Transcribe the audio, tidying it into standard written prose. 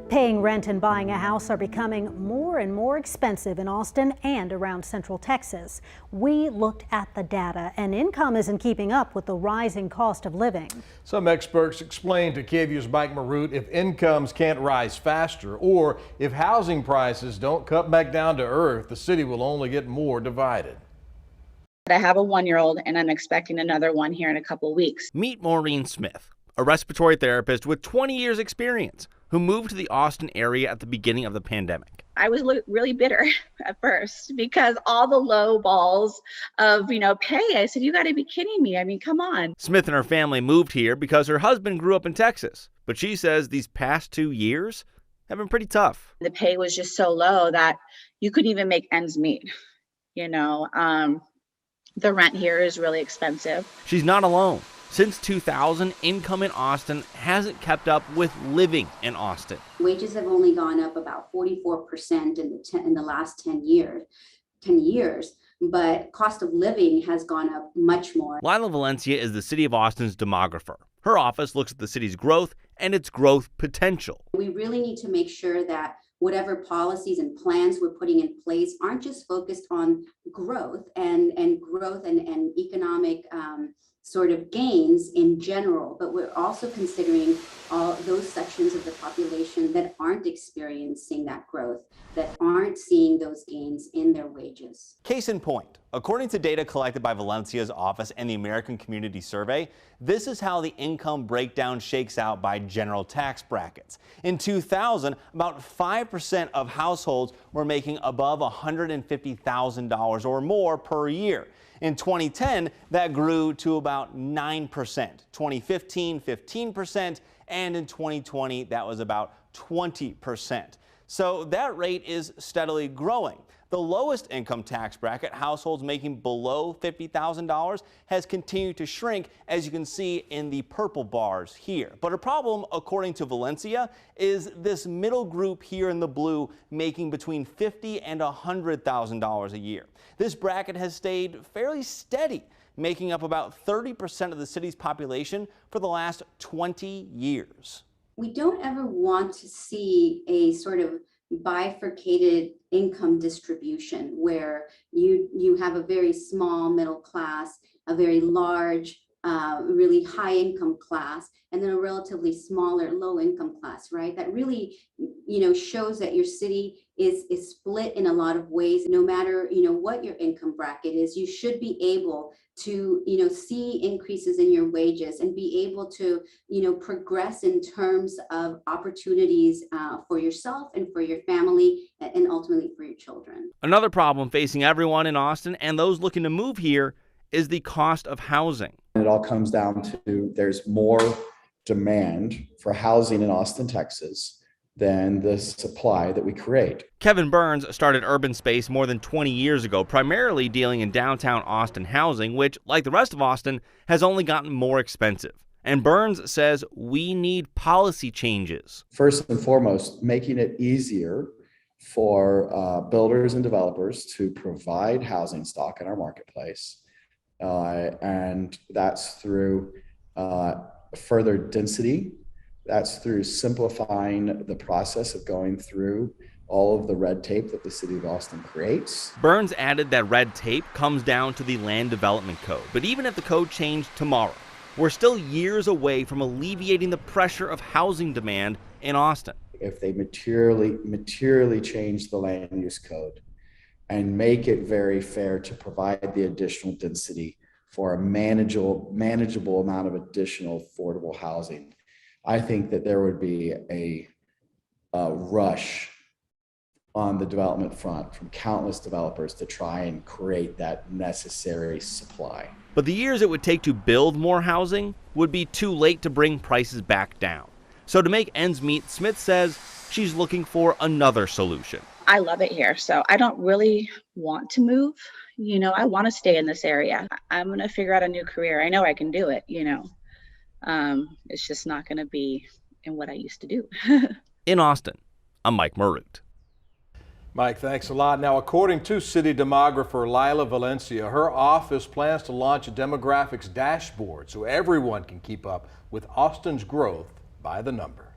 Paying rent and buying a house are becoming more and more expensive in Austin and around Central Texas. We looked at the data, and income isn't keeping up with the rising cost of living. Some experts explain to KVUE's Mike Marute if incomes can't rise faster or if housing prices don't cut back down to earth, the city will only get more divided. I have a 1-year-old and I'm expecting another one here in a couple weeks. Meet Maureen Smith, a respiratory therapist with 20 years experience who moved to the Austin area at the beginning of the pandemic. I was really bitter at first because all the low balls of, pay. I said, you got to be kidding me. I mean, come on. Smith and her family moved here because her husband grew up in Texas, but she says these past 2 years have been pretty tough. The pay was just so low that you couldn't even make ends meet. The rent here is really expensive. She's not alone. Since 2000, income in Austin hasn't kept up with living in Austin. Wages have only gone up about 44% in the last 10 years, but cost of living has gone up much more. Lila Valencia is the city of Austin's demographer. Her office looks at the city's growth and its growth potential. We really need to make sure that whatever policies and plans we're putting in place aren't just focused on growth and economic sort of gains in general, but we're also considering all those sections of the population that aren't experiencing that growth, that aren't seeing those gains in their wages. Case in point, according to data collected by Valencia's office and the American Community Survey, this is how the income breakdown shakes out by general tax brackets. In 2000, about 5% of households were making above $150,000 or more per year. In 2010, that grew to about 9%, 2015, 15%, and in 2020, that was about 20%. So that rate is steadily growing. The lowest income tax bracket, households making below $50,000, has continued to shrink, as you can see in the purple bars here. But a problem, according to Valencia, is this middle group here in the blue making between $50,000 and $100,000 a year. This bracket has stayed fairly steady, making up about 30% of the city's population for the last 20 years. We don't ever want to see a sort of bifurcated income distribution where you have a very small middle class, a very large, really high income class, and then a relatively smaller low income class, right? That really, shows that your city is split in a lot of ways. No matter, what your income bracket is, you should be able to, see increases in your wages and be able to, progress in terms of opportunities for yourself and for your family and ultimately for your children. Another problem facing everyone in Austin and those looking to move here is the cost of housing. It all comes down to there's more demand for housing in Austin, Texas than the supply that we create. Kevin Burns started Urban Space more than 20 years ago, primarily dealing in downtown Austin housing, which, like the rest of Austin, has only gotten more expensive. And Burns says we need policy changes. First and foremost, making it easier for builders and developers to provide housing stock in our marketplace. And that's through further density. That's through simplifying the process of going through all of the red tape that the city of Austin creates. Burns added that red tape comes down to the Land Development Code. But even if the code changed tomorrow, we're still years away from alleviating the pressure of housing demand in Austin. If they materially change the land use code and make it very fair to provide the additional density for a manageable amount of additional affordable housing, I think that there would be a rush on the development front from countless developers to try and create that necessary supply. But the years it would take to build more housing would be too late to bring prices back down. So to make ends meet, Smith says she's looking for another solution. I love it here, so I don't really want to move. I want to stay in this area. I'm going to figure out a new career. I know I can do it, It's just not going to be in what I used to do. In Austin, I'm Mike Marute. Mike, thanks a lot. Now, according to city demographer Lila Valencia, her office plans to launch a demographics dashboard so everyone can keep up with Austin's growth by the number.